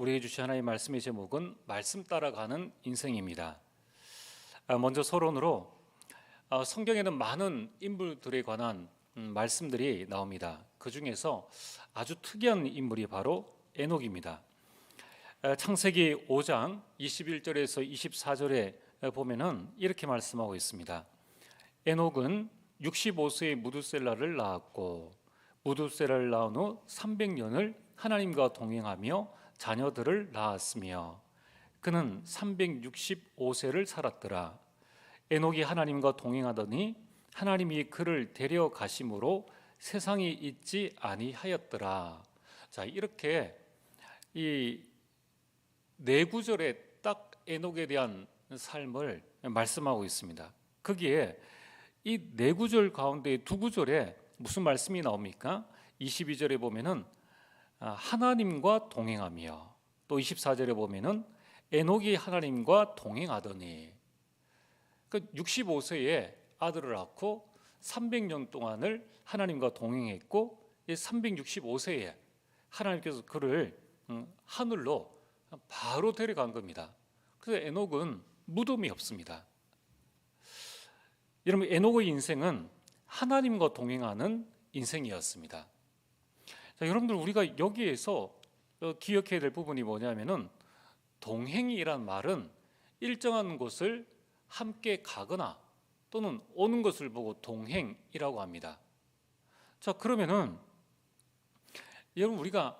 우리에게 주신 하나님의 말씀의 제목은 말씀 따라가는 인생입니다. 먼저 서론으로 성경에는 많은 인물들에 관한 말씀들이 나옵니다. 그 중에서 아주 특이한 인물이 바로 에녹입니다. 창세기 5장 21절에서 24절에 보면은 이렇게 말씀하고 있습니다. 에녹은 65세의 무두셀라를 낳았고 무두셀라를 낳은 후 300년을 하나님과 동행하며 자녀들을 낳았으며 그는 365세를 살았더라. 에녹이 하나님과 동행하더니 하나님이 그를 데려가심으로 세상이 있지 아니하였더라. 자, 이렇게 이 네 구절에 딱 에녹에 대한 삶을 말씀하고 있습니다. 거기에 이 네 구절 가운데 두 구절에 무슨 말씀이 나옵니까? 22절에 보면은 하나님과 동행하며, 또 24절에 보면은 에녹이 하나님과 동행하더니, 65세에 아들을 낳고 300년 동안을 하나님과 동행했고 365세에 하나님께서 그를 하늘로 바로 데려간 겁니다. 그래서 에녹은 무덤이 없습니다. 여러분, 에녹의 인생은 하나님과 동행하는 인생이었습니다. 자, 여러분들, 우리가 여기에서 기억해야 될 부분이 뭐냐면은 동행이란 말은 일정한 곳을 함께 가거나 또는 오는 것을 보고 동행이라고 합니다. 자, 그러면은 여러분, 우리가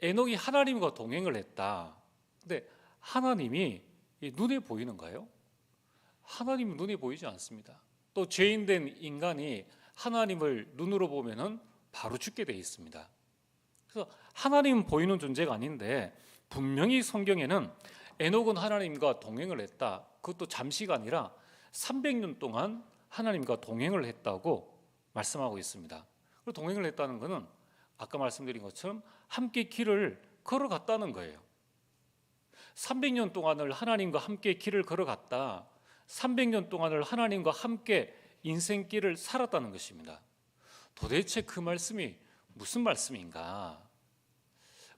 에녹이 하나님과 동행을 했다. 근데 하나님이 눈에 보이는가요? 하나님은 눈에 보이지 않습니다. 또 죄인된 인간이 하나님을 눈으로 보면은 바로 죽게 되어 있습니다. 그래서 하나님은 보이는 존재가 아닌데 분명히 성경에는 에녹은 하나님과 동행을 했다. 그것도 잠시가 아니라 300년 동안 하나님과 동행을 했다고 말씀하고 있습니다. 그리고 동행을 했다는 것은 아까 말씀드린 것처럼 함께 길을 걸어갔다는 거예요. 300년 동안을 하나님과 함께 길을 걸어갔다. 300년 동안을 하나님과 함께 인생길을 살았다는 것입니다. 도대체 그 말씀이 무슨 말씀인가?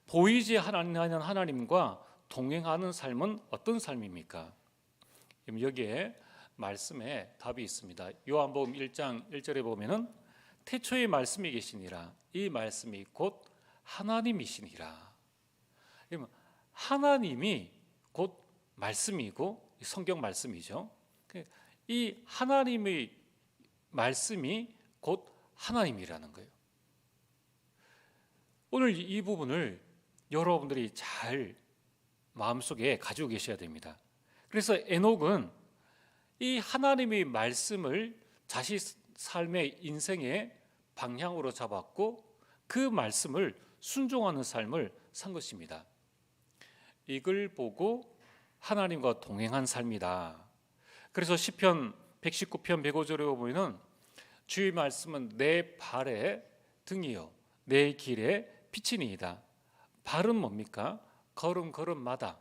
보이지 않는 하나님과 동행하는 삶은 어떤 삶입니까? 여기에 말씀에 답이 있습니다. 요한복음 1장 1절에 보면은 태초에 말씀이 계시니라. 이 말씀이 곧 하나님이시니라. 하나님이 곧 말씀이고 성경 말씀이죠. 이 하나님의 말씀이 곧 하나님이라는 거예요. 오늘 이 부분을 여러분들이 잘 마음속에 가지고 계셔야 됩니다. 그래서 에녹은 이 하나님의 말씀을 자신 삶의 인생의 방향으로 잡았고 그 말씀을 순종하는 삶을 산 것입니다. 이걸 보고 하나님과 동행한 삶이다. 그래서 시편 119편 105절에 보면은 주의 말씀은 내 발의 등이요 내 길의 빛이니이다. 발은 뭡니까? 걸음걸음마다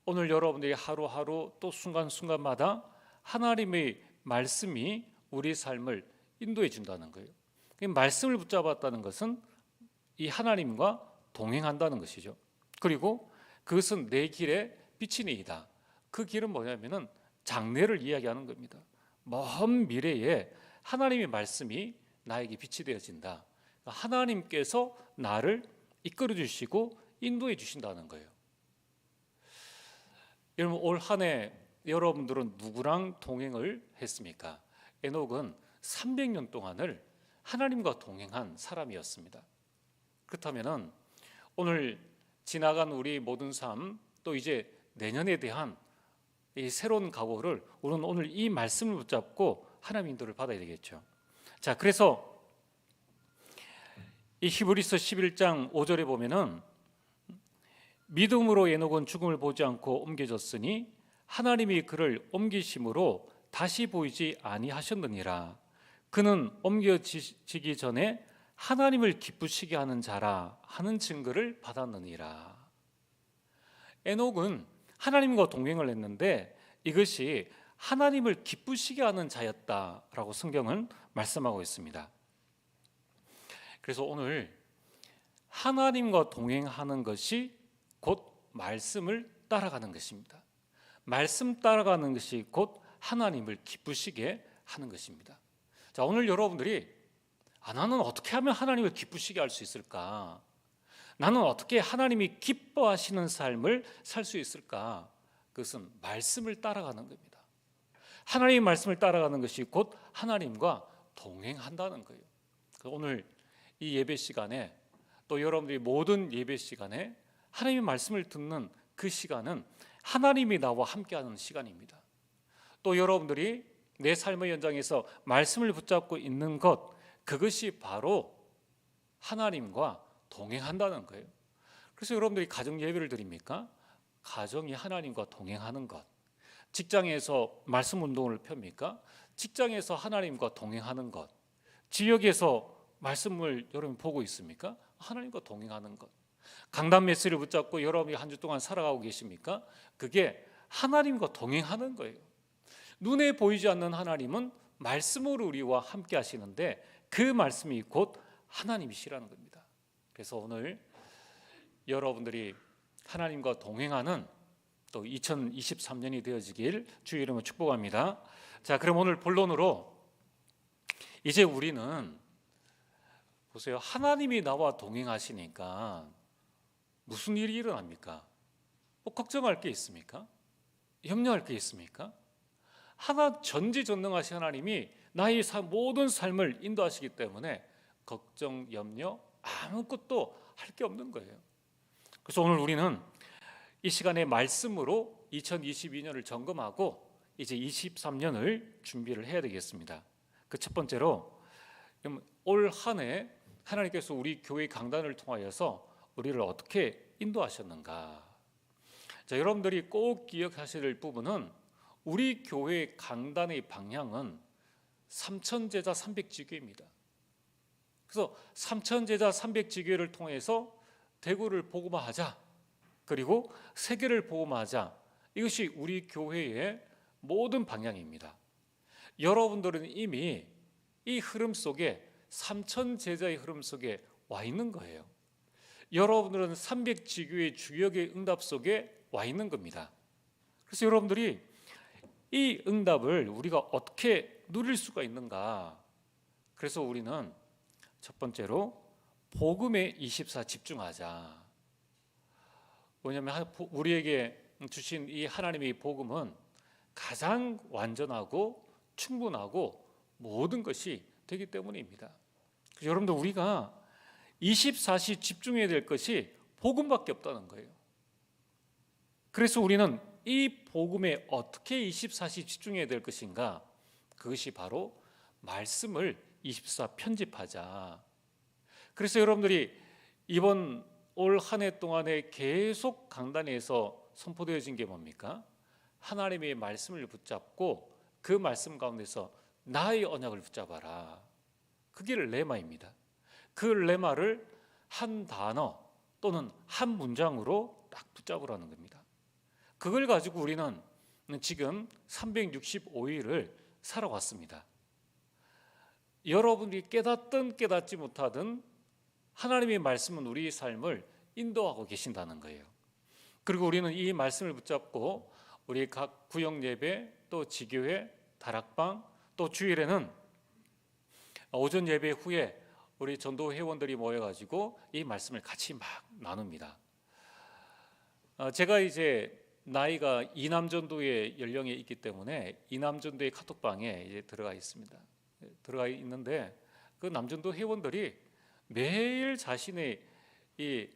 오늘 여러분들이 하루하루 또 순간순간마다 하나님의 말씀이 우리 삶을 인도해 준다는 거예요. 말씀을 붙잡았다는 것은 이 하나님과 동행한다는 것이죠. 그리고 그것은 내 길의 빛이니이다. 그 길은 뭐냐면은 장래를 이야기하는 겁니다. 먼 미래에 하나님의 말씀이 나에게 빛이 되어진다. 하나님께서 나를 이끌어 주시고 인도해 주신다는 거예요. 여러분, 올 한 해 여러분들은 누구랑 동행을 했습니까? 에녹은 300년 동안을 하나님과 동행한 사람이었습니다. 그렇다면은 오늘 지나간 우리 모든 삶, 또 이제 내년에 대한 이 새로운 각오를 우리는 오늘 이 말씀을 붙잡고 하나님 인도를 받아야 되겠죠. 자, 그래서 이 히브리서 11장 5절에 보면은 믿음으로 에녹은 죽음을 보지 않고 옮겨졌으니 하나님이 그를 옮기심으로 다시 보이지 아니하셨느니라. 그는 옮겨지기 전에 하나님을 기쁘시게 하는 자라 하는 증거를 받았느니라. 에녹은 하나님과 동행을 했는데 이것이 하나님을 기쁘시게 하는 자였다라고 성경은 말씀하고 있습니다. 그래서 오늘 하나님과 동행하는 것이 곧 말씀을 따라가는 것입니다. 말씀 따라가는 것이 곧 하나님을 기쁘시게 하는 것입니다. 자, 오늘 여러분들이 나는 어떻게 하면 하나님을 기쁘시게 할 수 있을까? 나는 어떻게 하나님이 기뻐하시는 삶을 살 수 있을까? 그것은 말씀을 따라가는 겁니다. 하나님의 말씀을 따라가는 것이 곧 하나님과 동행한다는 거예요. 오늘 이 예배 시간에 또 여러분들이 모든 예배 시간에 하나님의 말씀을 듣는 그 시간은 하나님이 나와 함께하는 시간입니다. 또 여러분들이 내 삶의 현장에서 말씀을 붙잡고 있는 것, 그것이 바로 하나님과 동행한다는 거예요. 그래서 여러분들이 가정 예배를 드립니까? 가정이 하나님과 동행하는 것. 직장에서 말씀 운동을 펴니까 직장에서 하나님과 동행하는 것. 지역에서 말씀을 여러분 보고 있습니까? 하나님과 동행하는 것. 강단 메시지를 붙잡고 여러분이 한 주 동안 살아가고 계십니까? 그게 하나님과 동행하는 거예요. 눈에 보이지 않는 하나님은 말씀으로 우리와 함께 하시는데 그 말씀이 곧 하나님이시라는 겁니다. 그래서 오늘 여러분들이 하나님과 동행하는 또 2023년이 되어지길 주의 이름으로 축복합니다. 자, 그럼 오늘 본론으로 이제 우리는 보세요. 하나님이 나와 동행하시니까 무슨 일이 일어납니까? 뭐 걱정할 게 있습니까? 염려할 게 있습니까? 전지전능하신 하나님이 나의 모든 삶을 인도하시기 때문에 걱정, 염려 아무것도 할 게 없는 거예요. 그래서 오늘 우리는 이 시간에 말씀으로 2022년을 점검하고 이제 23년을 준비를 해야 되겠습니다. 그 첫 번째로 올 한 해 하나님께서 우리 교회 강단을 통하여서 우리를 어떻게 인도하셨는가. 자, 여러분들이 꼭 기억하셔야 될 부분은 우리 교회 강단의 방향은 삼천제자 300지교입니다. 그래서 삼천제자 300지교를 통해서 대구를 복음화하자, 그리고 세계를 복음화하자, 이것이 우리 교회의 모든 방향입니다. 여러분들은 이미 이 흐름 속에 삼천제자의 흐름 속에 와 있는 거예요. 여러분들은 300지교의 주역의 응답 속에 와 있는 겁니다. 그래서 여러분들이 이 응답을 우리가 어떻게 누릴 수가 있는가? 그래서 우리는 첫 번째로 복음에 24 집중하자. 왜냐하면 우리에게 주신 이 하나님의 복음은 가장 완전하고 충분하고 모든 것이 되기 때문입니다. 여러분들 우리가 24시 집중해야 될 것이 복음밖에 없다는 거예요. 그래서 우리는 이 복음에 어떻게 24시 집중해야 될 것인가? 그것이 바로 말씀을 24 편집하자. 그래서 여러분들이 이번 올 한 해 동안에 계속 강단에서 선포되어진 게 뭡니까? 하나님의 말씀을 붙잡고 그 말씀 가운데서 나의 언약을 붙잡아라. 그게 레마입니다. 그 레마를 한 단어 또는 한 문장으로 딱 붙잡으라는 겁니다. 그걸 가지고 우리는 지금 365일을 살아왔습니다. 여러분이 깨닫든 깨닫지 못하든 하나님의 말씀은 우리의 삶을 인도하고 계신다는 거예요. 그리고 우리는 이 말씀을 붙잡고 우리 각 구역 예배, 또 지교회, 다락방, 또 주일에는 오전 예배 후에 우리 전도 회원들이 모여가지고 이 말씀을 같이 막 나눕니다. 제가 이제 나이가 이남전도의 연령에 있기 때문에 이남전도의 카톡방에 이제 들어가 있습니다. 들어가 있는데 그 남전도 회원들이 매일 자신의 이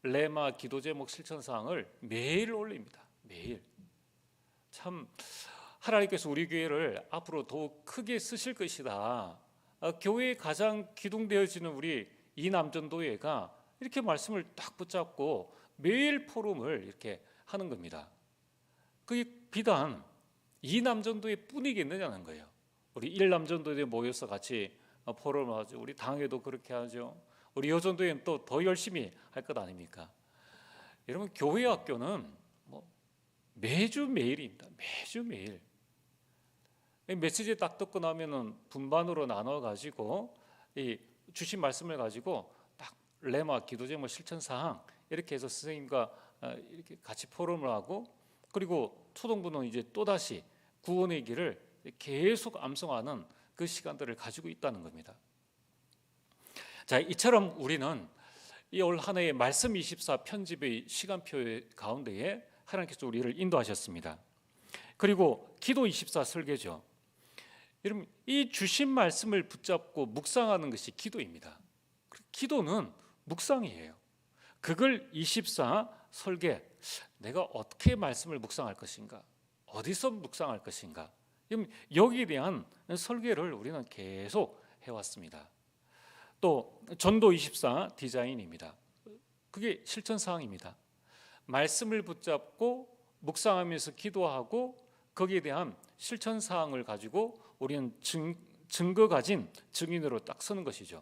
레마 기도 제목 실천 사항을 매일 올립니다. 매일. 참 하나님께서 우리 교회를 앞으로 더욱 크게 쓰실 것이다. 교회에 가장 기둥되어지는 우리 이남전도회가 이렇게 말씀을 딱 붙잡고 매일 포럼을 이렇게 하는 겁니다. 그게 비단 이남전도회 뿐이겠느냐는 거예요. 우리 일남전도회에 모여서 같이 포럼을 하죠. 우리 당회도 그렇게 하죠. 우리 여전도회는 또 더 열심히 할 것 아닙니까? 여러분 교회 학교는 매주 매일입니다. 매주 매일. 메시지 딱 듣고 나면은 분반으로 나눠 가지고 이 주신 말씀을 가지고 딱 레마 기도 제목 실천 사항 이렇게 해서 선생님과 이렇게 같이 포럼을 하고, 그리고 초동부는 이제 또다시 구원의 길을 계속 암송하는 그 시간들을 가지고 있다는 겁니다. 자, 이처럼 우리는 이 올 한 해의 말씀 24 편집의 시간표 가운데에 하나님께서 우리를 인도하셨습니다. 그리고 기도 24 설계죠. 여러분, 이 주신 말씀을 붙잡고 묵상하는 것이 기도입니다. 기도는 묵상이에요. 그걸 24 설계, 내가 어떻게 말씀을 묵상할 것인가, 어디서 묵상할 것인가, 여기에 대한 설계를 우리는 계속 해왔습니다. 또 전도 24 디자인입니다. 그게 실천 사항입니다. 말씀을 붙잡고 묵상하면서 기도하고 거기에 대한 실천 사항을 가지고 우리는 증거 가진 증인으로 딱 서는 것이죠.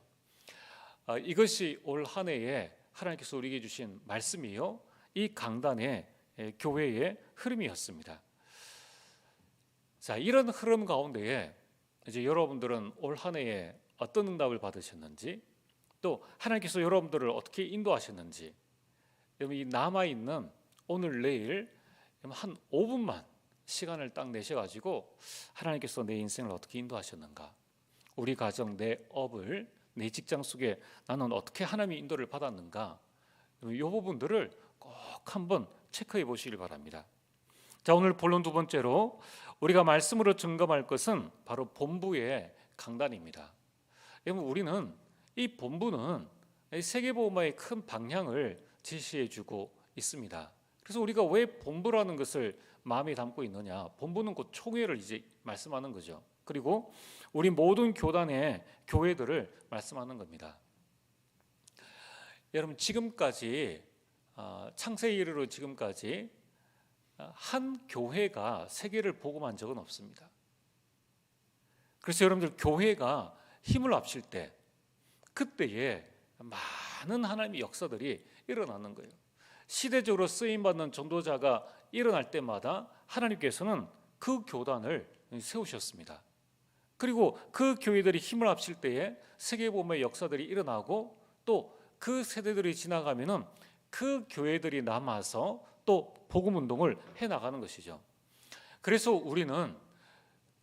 이것이 올 한 해에 하나님께서 우리에게 주신 말씀이요, 이 강단의 교회의 흐름이었습니다. 자, 이런 흐름 가운데에 이제 여러분들은 올 한 해에 어떤 응답을 받으셨는지, 또 하나님께서 여러분들을 어떻게 인도하셨는지, 이 남아 있는 오늘 내일 한 5분만 시간을 딱 내셔가지고 하나님께서 내 인생을 어떻게 인도하셨는가, 우리 가정, 내 업을, 내 직장 속에 나는 어떻게 하나님의 인도를 받았는가, 이 부분들을 꼭 한번 체크해 보시길 바랍니다. 자, 오늘 본론 두 번째로 우리가 말씀으로 점검할 것은 바로 본부의 강단입니다. 여러분, 우리는 이 본부는 세계보험화의 큰 방향을 제시해주고 있습니다. 그래서 우리가 왜 본부라는 것을 마음에 담고 있느냐, 본부는 곧 총회를 이제 말씀하는 거죠. 그리고 우리 모든 교단의 교회들을 말씀하는 겁니다. 여러분, 지금까지 창세기 이르로 지금까지 한 교회가 세계를 복음한 적은 없습니다. 그래서 여러분들, 교회가 힘을 합칠 때 그때에 많은 하나님의 역사들이 일어나는 거예요. 시대적으로 쓰임받는 전도자가 일어날 때마다 하나님께서는 그 교단을 세우셨습니다. 그리고 그 교회들이 힘을 합칠 때에 세계복음의 역사들이 일어나고, 또 그 세대들이 지나가면은 그 교회들이 남아서 또 복음 운동을 해 나가는 것이죠. 그래서 우리는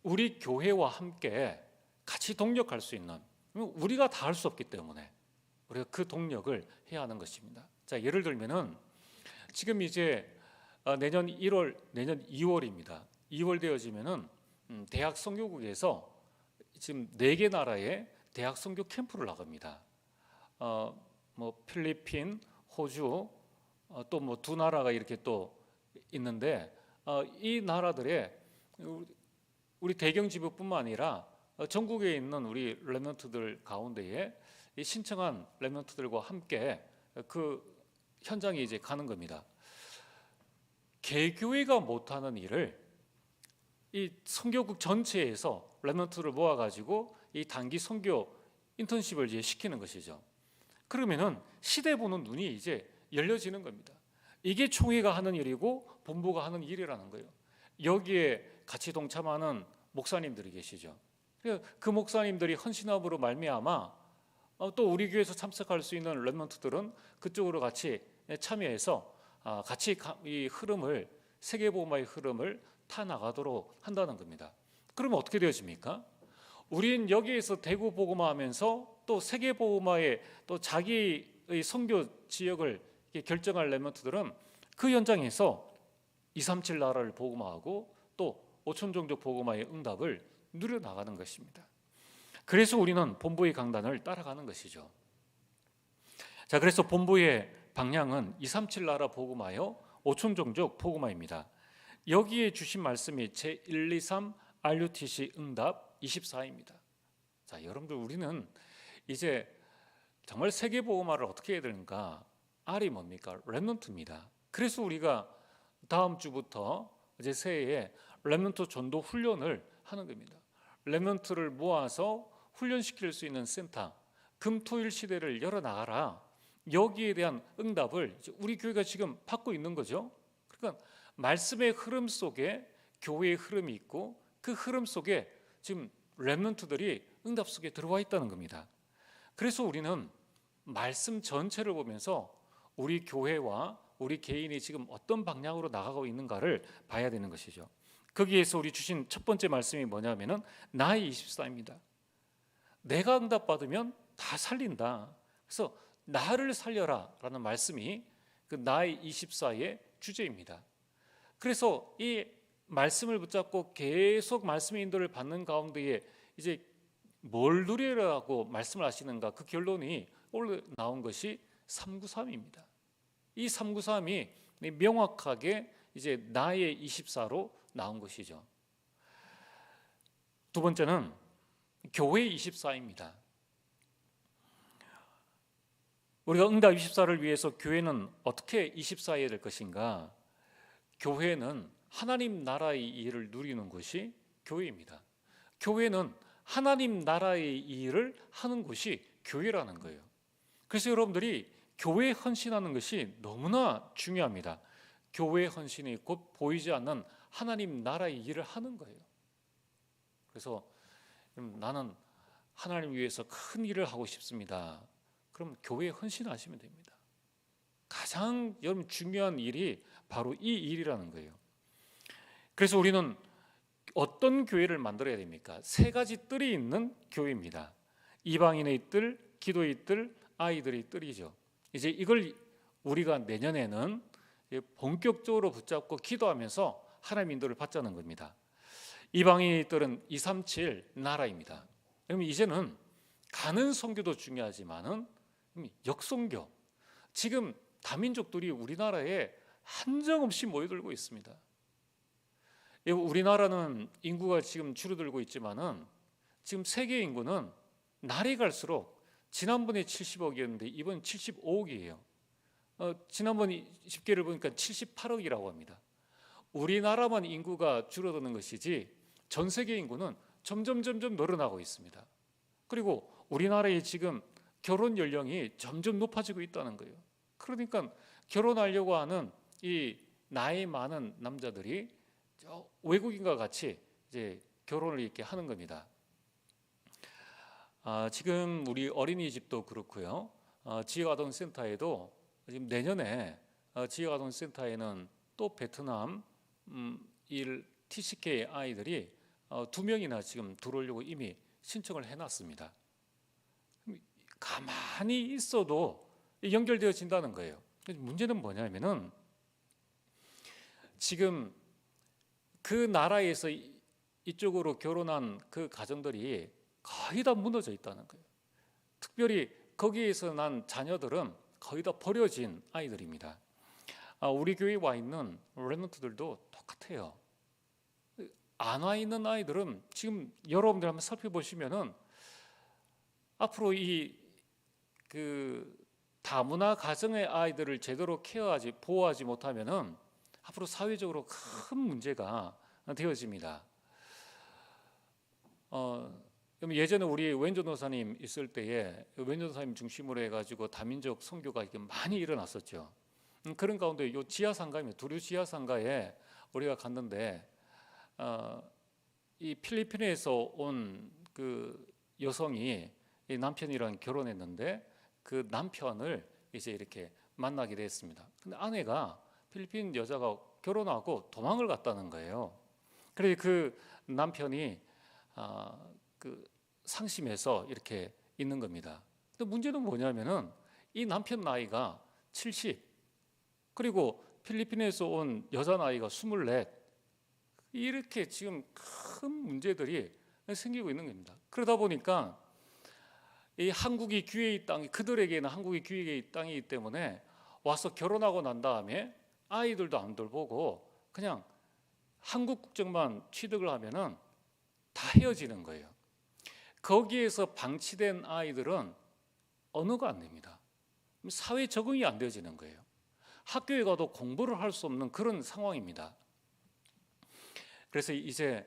우리 교회와 함께 같이 동력할 수 있는, 우리가 다 할 수 없기 때문에 우리가 그 동력을 해야 하는 것입니다. 자, 예를 들면은 지금 이제 내년 1월, 내년 2월입니다. 2월 되어지면은 대학 선교국에서 지금 4개 나라의 대학 선교 캠프를 나갑니다. 뭐 필리핀, 호주, 또 뭐 2나라가 이렇게 또 있는데, 이 나라들의 우리 대경지부뿐만 아니라 전국에 있는 우리 렘넌트들 가운데에 신청한 렘넌트들과 함께 그 현장에 이제 가는 겁니다. 개교회가 못하는 일을 이 선교국 전체에서 렘넌트를 모아가지고 이 단기 선교 인턴십을 이제 시키는 것이죠. 그러면은 시대 보는 눈이 이제 열려지는 겁니다. 이게 총회가 하는 일이고 본부가 하는 일이라는 거예요. 여기에 같이 동참하는 목사님들이 계시죠. 그 목사님들이 헌신함으로 말미암아 또 우리 교회에서 참석할 수 있는 렘넌트들은 그쪽으로 같이 참여해서 같이 이 흐름을, 세계복음화의 흐름을 타 나가도록 한다는 겁니다. 그러면 어떻게 되어집니까? 우린 여기에서 대구 복음화하면서 또 세계복음화의 또 자기의 선교 지역을 결정할 렘넌트들은 그 현장에서 237 나라를 복음화하고 또 5천 종족 복음화의 응답을 누려 나가는 것입니다. 그래서 우리는 본부의 강단을 따라가는 것이죠. 자, 그래서 본부의 방향은 237 나라 복음화요, 5천 종족 복음화입니다. 여기에 주신 말씀이 제123 RUTC 응답 24입니다. 자, 여러분들, 우리는 이제 정말 세계 복음화를 어떻게 해야 되는가? R이 뭡니까? 렘넌트입니다. 그래서 우리가 다음 주부터 이제 새해에 렘넌트 전도 훈련을 하는 겁니다. 렘넌트를 모아서 훈련시킬 수 있는 센터, 금토일 시대를 열어나가라. 여기에 대한 응답을 우리 교회가 지금 받고 있는 거죠. 그러니까 말씀의 흐름 속에 교회의 흐름이 있고, 그 흐름 속에 지금 렘넌트들이 응답 속에 들어와 있다는 겁니다. 그래서 우리는 말씀 전체를 보면서 우리 교회와 우리 개인이 지금 어떤 방향으로 나가고 있는가를 봐야 되는 것이죠. 거기에서 우리 주신 첫 번째 말씀이 뭐냐면은 나의 24입니다. 내가 응답받으면 다 살린다. 그래서 나를 살려라라는 말씀이 그 나의 24의 주제입니다. 그래서 이 말씀을 붙잡고 계속 말씀의 인도를 받는 가운데에 이제 뭘 누리라고 말씀을 하시는가, 그 결론이 오늘 나온 것이 393입니다. 이 393이 명확하게 이제 나의 24로 나온 것이죠. 두 번째는 교회 24입니다. 우리가 응답 24를 위해서 교회는 어떻게 24해야 될 것인가? 교회는 하나님 나라의 일을 누리는 것이 교회입니다. 교회는 하나님 나라의 일을 하는 곳이 교회라는 거예요. 그래서 여러분들이 교회에 헌신하는 것이 너무나 중요합니다. 교회 헌신이 곧 보이지 않는 하나님 나라의 일을 하는 거예요. 그래서 나는 하나님 위해서 큰 일을 하고 싶습니다. 그럼 교회에 헌신하시면 됩니다. 가장 여러분 중요한 일이 바로 이 일이라는 거예요. 그래서 우리는 어떤 교회를 만들어야 됩니까? 세 가지 뜰이 있는 교회입니다. 이방인의 뜰, 기도의 뜰, 아이들의 뜰이죠. 이제 이걸 우리가 내년에는 본격적으로 붙잡고 기도하면서 하나님 인도를 받자는 겁니다. 이방인의 뜰은 237 나라입니다. 그럼 이제는 가는 선교도 중요하지만은 역선교, 지금 다민족들이 우리나라에 한정없이 모여들고 있습니다. 우리나라는 인구가 지금 줄어들고 있지만은 지금 세계 인구는 날이 갈수록 지난번에 70억이었는데 이번 75억이에요. 지난번 집계를 보니까 78억이라고 합니다. 우리나라만 인구가 줄어드는 것이지 전 세계 인구는 점점 늘어나고 있습니다. 그리고 우리나라의 지금 결혼 연령이 점점 높아지고 있다는 거예요. 그러니까 결혼하려고 하는 이 나이 많은 남자들이 외국인과 같이 이제 결혼을 이렇게 하는 겁니다. 지금 우리 어린이집도 그렇고요. 지역아동센터에도 지금 내년에 지역아동센터에는 또 베트남 TCK 아이들이 2명이나 지금 들어오려고 이미 신청을 해놨습니다. 가만히 있어도 연결되어진다는 거예요. 문제는 뭐냐면은 지금 그 나라에서 이쪽으로 결혼한 그 가정들이 거의 다 무너져 있다는 거예요. 특별히 거기에서 난 자녀들은 거의 다 버려진 아이들입니다. 우리 교회에 와 있는 렘넌트들도 똑같아요. 안 와 있는 아이들은 지금 여러분들 한번 살펴보시면은 앞으로 그 다문화 가정의 아이들을 제대로 케어하지 보호하지 못하면은 앞으로 사회적으로 큰 문제가 되어집니다. 예전에 우리 웬 전도사님 있을 때에 웬 전도사님 중심으로 해가지고 다민족 선교가 이렇게 많이 일어났었죠. 그런 가운데 요 지하상가입니다. 두류 지하상가에 우리가 갔는데 이 필리핀에서 온 그 여성이 이 남편이랑 결혼했는데 그 남편을 이제 이렇게 만나게 됐습니다. 근데 아내가 필리핀 여자가 결혼하고 도망을 갔다는 거예요. 그래서 그 남편이 그 상심해서 이렇게 있는 겁니다. 근데 문제는 뭐냐면은 이 남편 나이가 70, 그리고 필리핀에서 온 여자 나이가 24, 이렇게 지금 큰 문제들이 생기고 있는 겁니다. 그러다 보니까 이 한국이 기회의 땅이, 그들에게는 한국이 기회의 땅이기 때문에 와서 결혼하고 난 다음에 아이들도 안 돌보고 그냥 한국 국적만 취득을 하면은 다 헤어지는 거예요. 거기에서 방치된 아이들은 언어가 안 됩니다. 사회 적응이 안 되어지는 거예요. 학교에 가도 공부를 할 수 없는 그런 상황입니다. 그래서 이제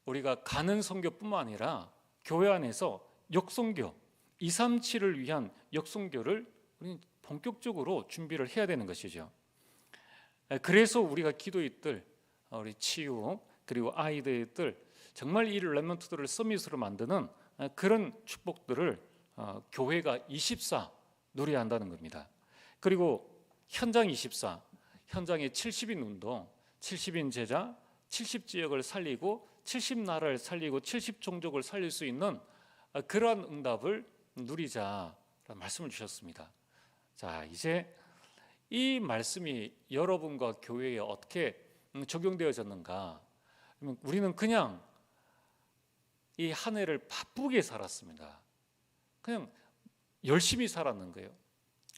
우리가 가는 선교뿐만 아니라 교회 안에서 역선교, 237을 위한 역선교를 우리는 본격적으로 준비를 해야 되는 것이죠. 그래서 우리가 기도의 뜰, 우리 치유, 그리고 아이들의 뜰, 정말 이 렘넌트들을 서밋으로 만드는 그런 축복들을 교회가 24 누려야 한다는 겁니다. 그리고 현장 24, 현장의 70인 운동, 70인 제자, 70지역을 살리고 70나라를 살리고 70종족을 살릴 수 있는 그러한 응답을 누리자라는 말씀을 주셨습니다. 자, 이제 이 말씀이 여러분과 교회에 어떻게 적용되어졌는가? 우리는 그냥 이 한 해를 바쁘게 살았습니다. 그냥 열심히 살았는 거예요.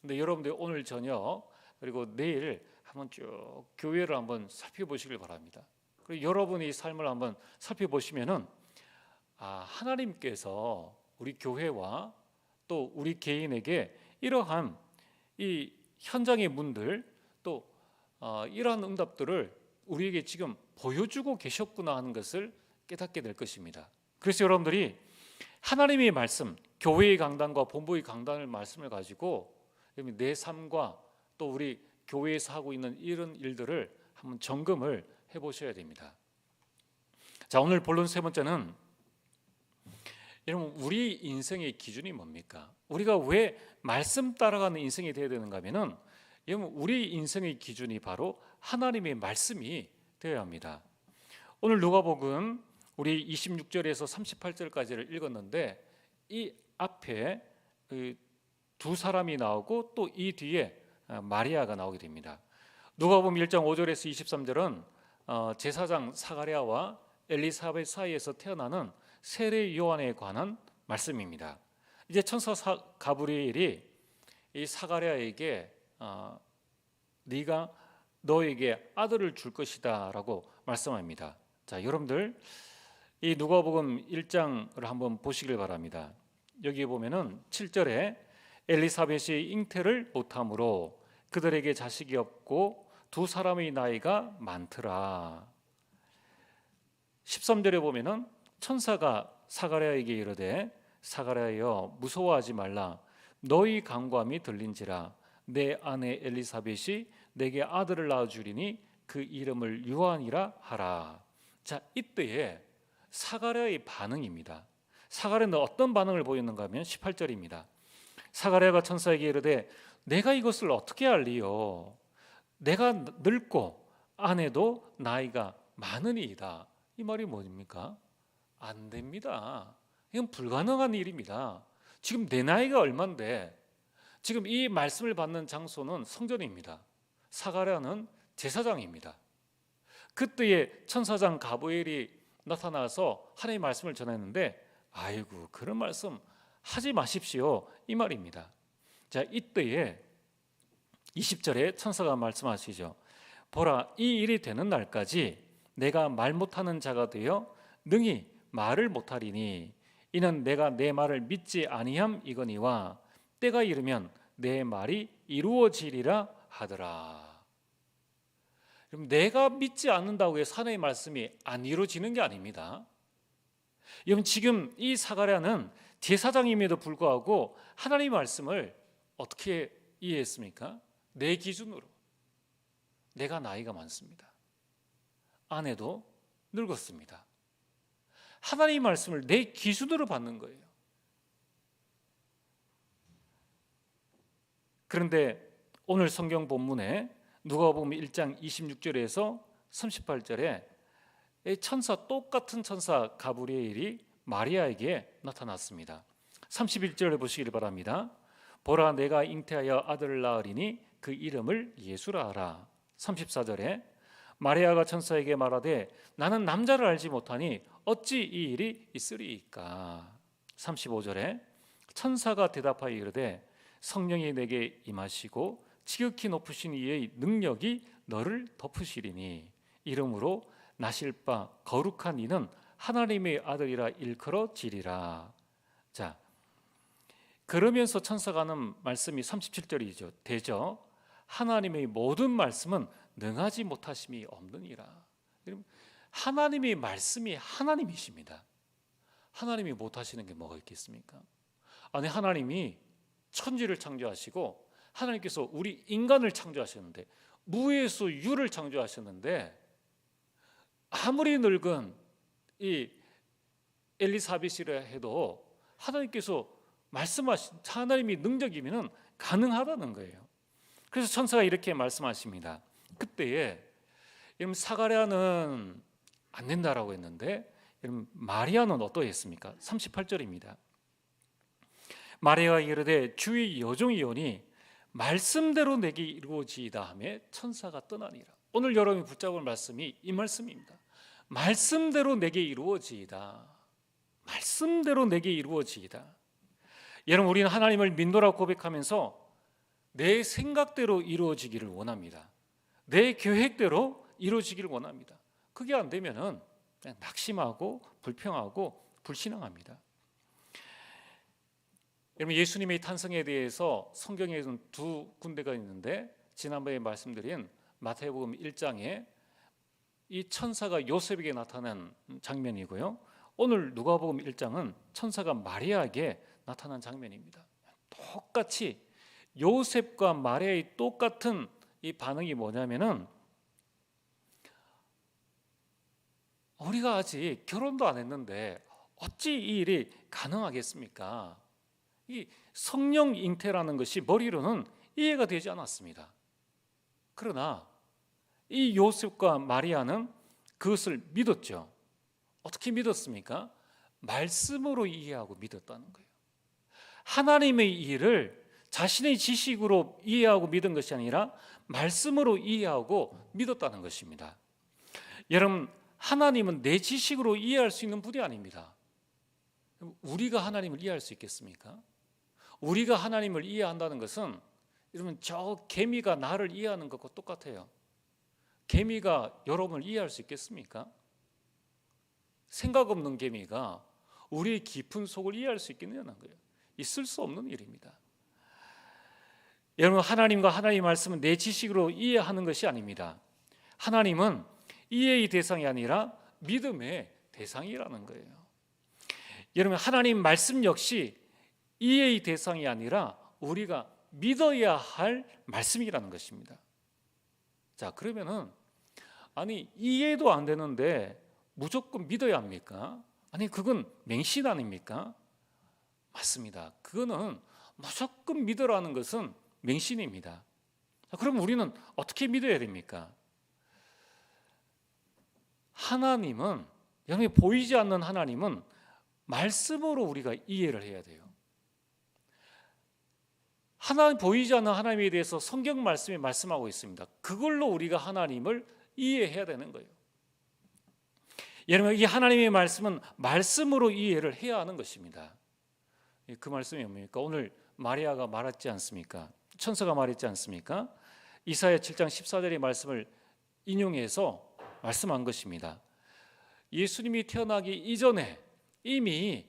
근데 여러분들 오늘 저녁 그리고 내일 한번 쭉 교회를 한번 살펴보시길 바랍니다. 그리고 여러분의 삶을 한번 살펴보시면은 하나님께서 우리 교회와 또 우리 개인에게 이러한 이 현장의 문들 또 이러한 응답들을 우리에게 지금 보여주고 계셨구나 하는 것을 깨닫게 될 것입니다. 그래서 여러분들이 하나님의 말씀, 교회의 강단과 본부의 강단을 말씀을 가지고 내 삶과 또 우리 교회에서 하고 있는 이런 일들을 한번 점검을 해보셔야 됩니다. 자, 오늘 본론 세 번째는 여러분 우리 인생의 기준이 뭡니까? 우리가 왜 말씀 따라가는 인생이 되어야 되는가 하면은 여러분 우리 인생의 기준이 바로 하나님의 말씀이 되어야 합니다. 오늘 누가복음 우리 26절에서 38절까지를 읽었는데 이 앞에 두 사람이 나오고 또 이 뒤에 마리아가 나오게 됩니다. 누가복음 1장 5절에서 23절은 제사장 사가랴와 엘리사벳 사이에서 태어나는 세례 요한에 관한 말씀입니다. 이제 천사 가브리엘이 이 사가랴에게 네가 너에게 아들을 줄 것이다라고 말씀합니다. 자, 여러분들 이 누가복음 1장을 한번 보시길 바랍니다. 여기 보면은 7절에 엘리사벳이 잉태를 못함으로 그들에게 자식이 없고 두 사람의 나이가 많더라. 13절에 보면은 천사가 사가랴에게 이르되 사가랴여 무서워하지 말라 너희 간구함이 들린지라 내 아내 엘리사벳이 내게 아들을 낳아 주리니 그 이름을 요한이라 하라. 자, 이때에 사가랴의 반응입니다. 사가랴는 어떤 반응을 보였는가 하면 18절입니다. 사가랴가 천사에게 이르되 내가 이것을 어떻게 알리요? 내가 늙고 아내도 나이가 많으니이다. 이 말이 뭡니까? 안 됩니다. 이건 불가능한 일입니다. 지금 내 나이가 얼만데 지금 이 말씀을 받는 장소는 성전입니다. 사가랴는 제사장입니다. 그때에 천사장 가브리엘이 나타나서 하나님의 말씀을 전했는데 아이고 그런 말씀 하지 마십시오 이 말입니다. 자, 이때에 20절에 천사가 말씀하시죠. 보라 이 일이 되는 날까지 내가 말 못하는 자가 되어 능히 말을 못하리니 이는 내가 내 말을 믿지 아니함 이거니와 때가 이르면 내 말이 이루어지리라 하더라. 그럼 내가 믿지 않는다고 해서 하나님의 말씀이 안 이루어지는 게 아닙니다. 여러분 지금 이 사가랴는 제사장임에도 불구하고 하나님의 말씀을 어떻게 이해했습니까? 내 기준으로. 내가 나이가 많습니다. 아내도 늙었습니다. 하나님의 말씀을 내 기준으로 받는 거예요. 그런데 오늘 성경 본문에 누가복음 1장 26절에서 38절에 똑같은 천사 가브리엘이 마리아에게 나타났습니다. 31절에 보시기를 바랍니다. 보라 내가 잉태하여 아들을 낳으리니 그 이름을 예수라 하라. 34절에 마리아가 천사에게 말하되 나는 남자를 알지 못하니 어찌 이 일이 있으리이까. 35절에 천사가 대답하여 이르되 성령이 내게 임하시고 지극히 높으신 이의 능력이 너를 덮으시리니 이름으로 나실 바 거룩한 이는 하나님의 아들이라 일컬어지리라. 자, 그러면서 천사가 하는 말씀이 37절이죠. 되죠. 하나님의 모든 말씀은 능하지 못하심이 없느니라. 하나님의 말씀이 하나님이십니다. 하나님이 못하시는 게 뭐가 있겠습니까? 아니 하나님이 천지를 창조하시고 하나님께서 우리 인간을 창조하셨는데 무에서 유를 창조하셨는데 아무리 늙은 이 엘리사벳이라 해도 하나님께서 말씀하신 하나님이 능력이면 가능하다는 거예요. 그래서 천사가 이렇게 말씀하십니다. 그때에 여러분 사가랴는 안 된다라고 했는데 여러분 마리아는 어떠했습니까? 38절입니다. 마리아가 이르되 주의 여종이오니 말씀대로 내게 이루어지이다 하며 천사가 떠나니라. 오늘 여러분이 붙잡을 말씀이 이 말씀입니다. 말씀대로 내게 이루어지이다. 말씀대로 내게 이루어지이다. 여러분 우리는 하나님을 믿노라고 고백하면서 내 생각대로 이루어지기를 원합니다. 내 계획대로 이루어지기를 원합니다. 그게 안 되면은 그냥 낙심하고 불평하고 불신앙합니다. 여러분 예수님의 탄생에 대해서 성경에는 두 군데가 있는데 지난번에 말씀드린 마태복음 1장에 이 천사가 요셉에게 나타난 장면이고요. 오늘 누가복음 1장은 천사가 마리아에게 나타난 장면입니다. 똑같이 요셉과 마리아의 똑같은 이 반응이 뭐냐면은 우리가 아직 결혼도 안 했는데 어찌 이 일이 가능하겠습니까? 이 성령 잉태라는 것이 머리로는 이해가 되지 않았습니다. 그러나 이 요셉과 마리아는 그것을 믿었죠. 어떻게 믿었습니까? 말씀으로 이해하고 믿었다는 거예요. 하나님의 일을 자신의 지식으로 이해하고 믿은 것이 아니라 말씀으로 이해하고 믿었다는 것입니다. 여러분 하나님은 내 지식으로 이해할 수 있는 분이 아닙니다. 우리가 하나님을 이해할 수 있겠습니까? 우리가 하나님을 이해한다는 것은 여러분 저 개미가 나를 이해하는 것과 똑같아요. 개미가 여러분을 이해할 수 있겠습니까? 생각 없는 개미가 우리의 깊은 속을 이해할 수 있겠느냐는 거예요. 있을 수 없는 일입니다. 여러분 하나님과 하나님의 말씀은 내 지식으로 이해하는 것이 아닙니다. 하나님은 이해의 대상이 아니라 믿음의 대상이라는 거예요. 여러분 하나님 말씀 역시 이해의 대상이 아니라 우리가 믿어야 할 말씀이라는 것입니다. 자 그러면은 아니 이해도 안 되는데 무조건 믿어야 합니까? 아니 그건 맹신 아닙니까? 맞습니다. 그거는 무조건 믿으라는 것은 맹신입니다. 자, 그럼 우리는 어떻게 믿어야 됩니까? 하나님은 여러분이 보이지 않는 하나님은 말씀으로 우리가 이해를 해야 돼요. 하나님 보이지 않는 하나님에 대해서 성경 말씀이 말씀하고 있습니다. 그걸로 우리가 하나님을 이해해야 되는 거예요. 여러분 이 하나님의 말씀은 말씀으로 이해를 해야 하는 것입니다. 그 말씀이 뭡니까? 오늘 마리아가 말했지 않습니까? 천사가 말했지 않습니까? 이사야 7장 14절의 말씀을 인용해서 말씀한 것입니다. 예수님이 태어나기 이전에 이미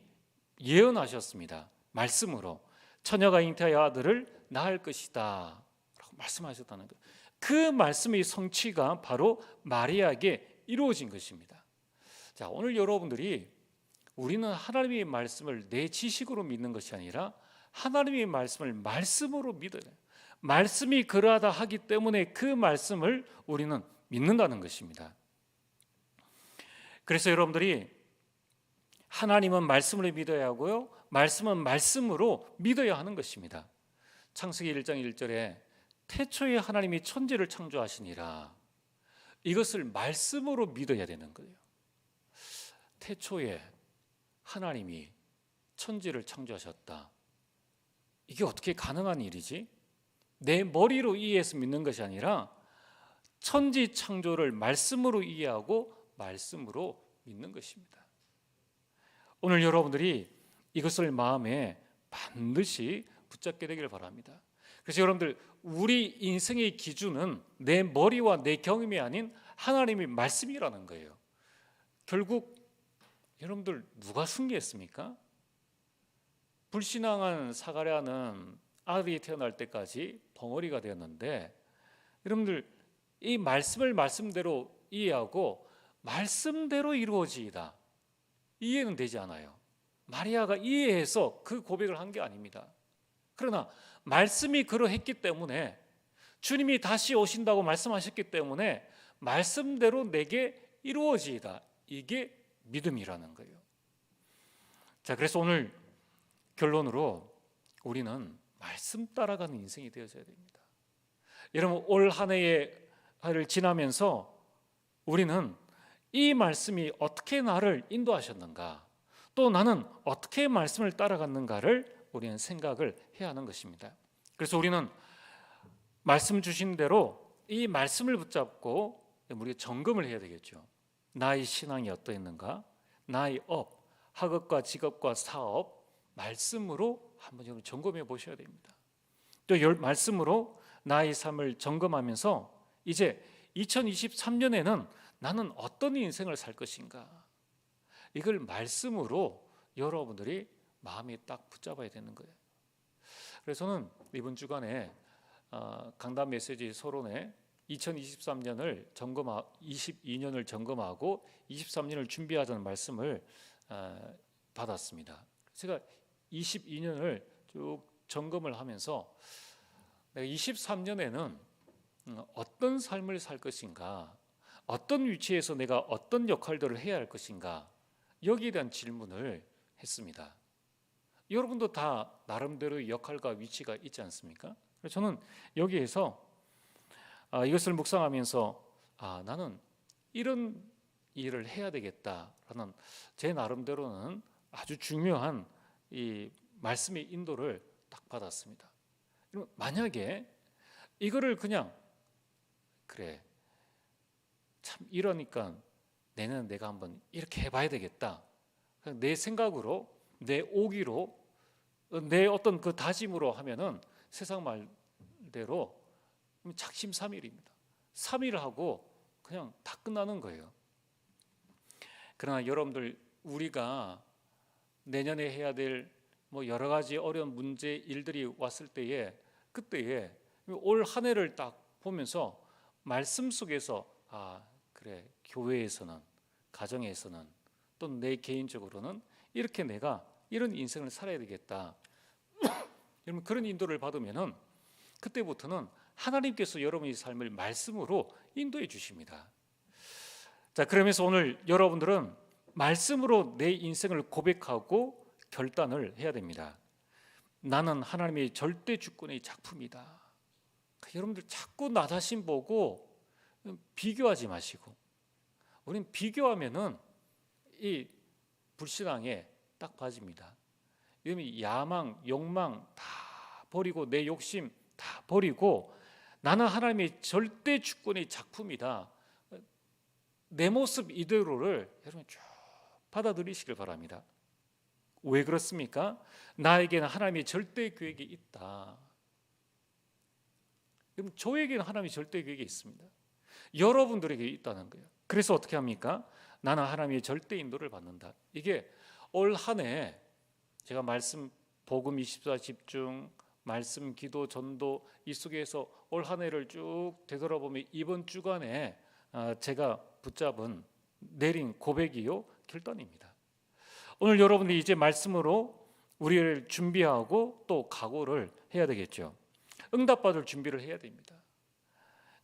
예언하셨습니다. 말씀으로 처녀가 잉태하여 아들을 낳을 것이다 라고 말씀하셨다는 거예요. 그 말씀의 성취가 바로 마리아에게 이루어진 것입니다. 자, 오늘 여러분들이 우리는 하나님의 말씀을 내 지식으로 믿는 것이 아니라 하나님의 말씀을 말씀으로 믿어야 돼요. 말씀이 그러하다 하기 때문에 그 말씀을 우리는 믿는다는 것입니다. 그래서 여러분들이 하나님은 말씀으로 믿어야 하고요, 말씀은 말씀으로 믿어야 하는 것입니다. 창세기 1장 1절에 태초에 하나님이 천지를 창조하시니라, 이것을 말씀으로 믿어야 되는 거예요. 태초에 하나님이 천지를 창조하셨다. 이게 어떻게 가능한 일이지? 내 머리로 이해해서 믿는 것이 아니라 천지 창조를 말씀으로 이해하고 말씀으로 믿는 것입니다. 오늘 여러분들이 이것을 마음에 반드시 붙잡게 되기를 바랍니다. 그래서 여러분들 우리 인생의 기준은 내 머리와 내 경험이 아닌 하나님의 말씀이라는 거예요. 결국 여러분들 누가 승리했습니까? 불신앙한 사가랴는 아들이 태어날 때까지 벙어리가 되었는데, 여러분들 이 말씀을 말씀대로 이해하고 말씀대로 이루어지이다, 이해는 되지 않아요. 마리아가 이해해서 그 고백을 한 게 아닙니다. 그러나 말씀이 그러했기 때문에, 주님이 다시 오신다고 말씀하셨기 때문에 말씀대로 내게 이루어지이다, 이게 믿음이라는 거예요. 자, 그래서 오늘 결론으로 우리는 말씀 따라가는 인생이 되어져야 됩니다. 여러분 올 한 해를 지나면서 우리는 이 말씀이 어떻게 나를 인도하셨는가, 또 나는 어떻게 말씀을 따라갔는가를 우리는 생각을 해야 하는 것입니다. 그래서 우리는 말씀 주신 대로 이 말씀을 붙잡고 우리가 점검을 해야 되겠죠. 나의 신앙이 어떠했는가, 나의 학업과 직업과 사업 말씀으로 한번 여러분 점검해 보셔야 됩니다. 또 말씀으로 나의 삶을 점검하면서 이제 2023년에는 나는 어떤 인생을 살 것인가, 이걸 말씀으로 여러분들이 마음에 딱 붙잡아야 되는 거예요. 그래서 저는 이번 주간에 강단 메시지 서론에 2023년을 22년을 점검하고 23년을 준비하자는 말씀을 받았습니다. 제가 22년을 쭉 점검을 하면서 내가 23년에는 어떤 삶을 살 것인가, 어떤 위치에서 내가 어떤 역할들을 해야 할 것인가, 여기에 대한 질문을 했습니다. 여러분도 다 나름대로의 역할과 위치가 있지 않습니까? 그래서 저는 여기에서 이것을 묵상하면서 나는 이런 일을 해야 되겠다라는 제 나름대로는 아주 중요한 이 말씀의 인도를 딱 받았습니다. 만약에 이거를 그냥 그래 참 이러니까 내년은 내가 한번 이렇게 해봐야 되겠다, 내 생각으로 내 오기로 내 어떤 그 다짐으로 하면은 세상 말대로 작심삼일입니다. 3일 하고 그냥 다 끝나는 거예요. 그러나 여러분들, 우리가 내년에 해야 될 뭐 여러 가지 어려운 문제, 일들이 왔을 때에, 그때에 올 한 해를 딱 보면서 말씀 속에서 그래, 교회에서는, 가정에서는, 또 내 개인적으로는 이렇게 내가 이런 인생을 살아야 되겠다. 여러분 그런 인도를 받으면은 그때부터는 하나님께서 여러분의 삶을 말씀으로 인도해 주십니다. 자, 그러면서 오늘 여러분들은 말씀으로 내 인생을 고백하고 결단을 해야 됩니다. 나는 하나님의 절대 주권의 작품이다. 여러분들 자꾸 나 자신 보고 비교하지 마시고, 우리는 비교하면은 이 불신앙에 딱 빠집니다. 야망, 욕망 다 버리고 내 욕심 다 버리고 나는 하나님의 절대 주권의 작품이다, 내 모습 이대로를 여러분 쭉 받아들이시길 바랍니다. 왜 그렇습니까? 나에게는 하나님의 절대 계획이 있다. 여러분 저에게는 하나님의 절대 계획이 있습니다. 여러분들에게 있다는 거예요. 그래서 어떻게 합니까? 나는 하나님의 절대 인도를 받는다. 이게 올 한 해 제가 말씀 복음 24 집중, 말씀 기도 전도 이 속에서 올 한 해를 쭉 되돌아보면 이번 주간에 제가 붙잡은 내린 고백이요 결단입니다. 오늘 여러분들이 이제 말씀으로 우리를 준비하고 또 각오를 해야 되겠죠. 응답받을 준비를 해야 됩니다.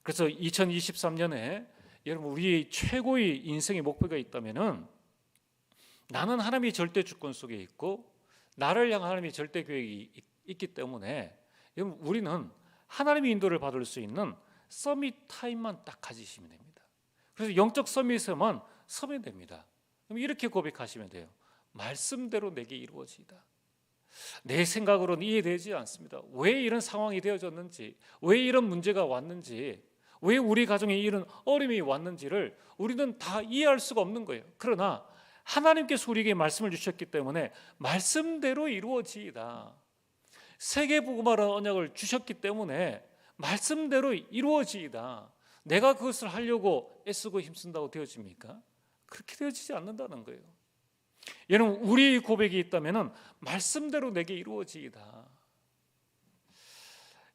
그래서 2023년에 여러분 우리의 최고의 인생의 목표가 있다면은 나는 하나님의 절대 주권 속에 있고 나를 향한 하나님의 절대 계획이 있기 때문에 여러분 우리는 하나님의 인도를 받을 수 있는 서밋 타임만 딱 가지시면 됩니다. 그래서 영적 서밋에만 서면 됩니다. 그럼 이렇게 고백하시면 돼요. 말씀대로 내게 이루어지이다. 내 생각으로는 이해되지 않습니다. 왜 이런 상황이 되어졌는지, 왜 이런 문제가 왔는지, 왜 우리 가정에 이런 어려움이 왔는지를 우리는 다 이해할 수가 없는 거예요. 그러나 하나님께서 우리에게 말씀을 주셨기 때문에 말씀대로 이루어지이다. 세계복음화라는 언약을 주셨기 때문에 말씀대로 이루어지이다. 내가 그것을 하려고 애쓰고 힘쓴다고 되어집니까? 그렇게 되어지지 않는다는 거예요. 여러분 우리 고백이 있다면 말씀대로 내게 이루어지이다.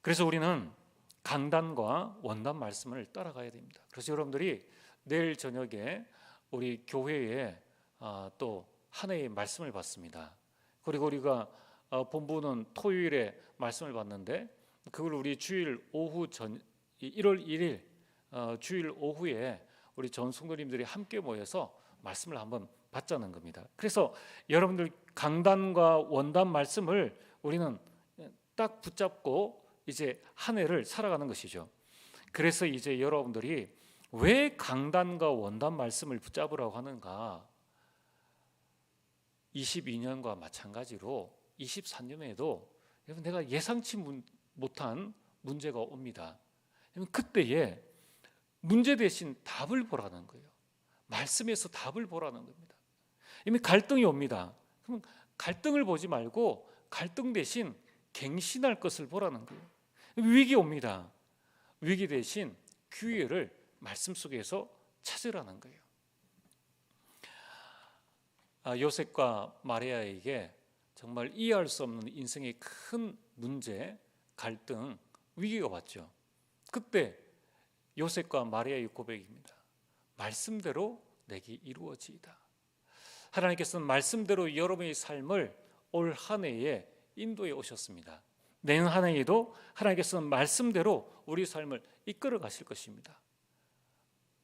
그래서 우리는 강단과 원단 말씀을 따라가야 됩니다. 그래서 여러분들이 내일 저녁에 우리 교회에 또 한 해의 말씀을 받습니다. 그리고 우리가 본부는 토요일에 말씀을 받는데 그걸 우리 주일 오후 1월 1일 주일 오후에 우리 전 성도님들이 함께 모여서 말씀을 한번 받자는 겁니다. 그래서 여러분들 강단과 원단 말씀을 우리는 딱 붙잡고 이제 한 해를 살아가는 것이죠. 그래서 이제 여러분들이 왜 강단과 원단 말씀을 붙잡으라고 하는가? 22년과 마찬가지로 23년에도 여러분 내가 예상치 못한 문제가 옵니다. 그때에 문제 대신 답을 보라는 거예요. 말씀에서 답을 보라는 겁니다. 이미 갈등이 옵니다. 그럼 갈등을 보지 말고 갈등 대신 갱신할 것을 보라는 거예요. 위기 옵니다. 위기 대신 기회를 말씀 속에서 찾으라는 거예요. 요셉과 마리아에게 정말 이해할 수 없는 인생의 큰 문제, 갈등, 위기가 왔죠. 그때 요셉과 마리아의 고백입니다. 말씀대로 내게 이루어지이다. 하나님께서는 말씀대로 여러분의 삶을 올 한 해에 인도해 오셨습니다. 내년 한 해에도 하나님께서는 말씀대로 우리 삶을 이끌어 가실 것입니다.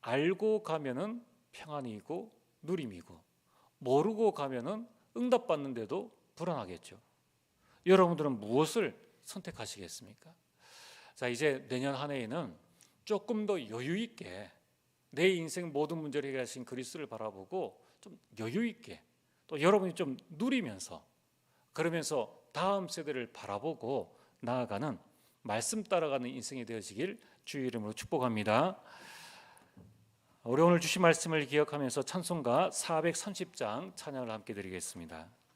알고 가면은 평안이고 누림이고, 모르고 가면은 응답받는데도 불안하겠죠. 여러분들은 무엇을 선택하시겠습니까? 자, 이제 내년 한 해에는 조금 더 여유 있게 내 인생 모든 문제를 해결하신 그리스도를 바라보고 좀 여유 있게, 또 여러분이 좀 누리면서, 그러면서 다음 세대를 바라보고 나아가는, 말씀 따라가는 인생이 되어지길 주의 이름으로 축복합니다. 우리 오늘 주신 말씀을 기억하면서 찬송가 430장 찬양을 함께 드리겠습니다.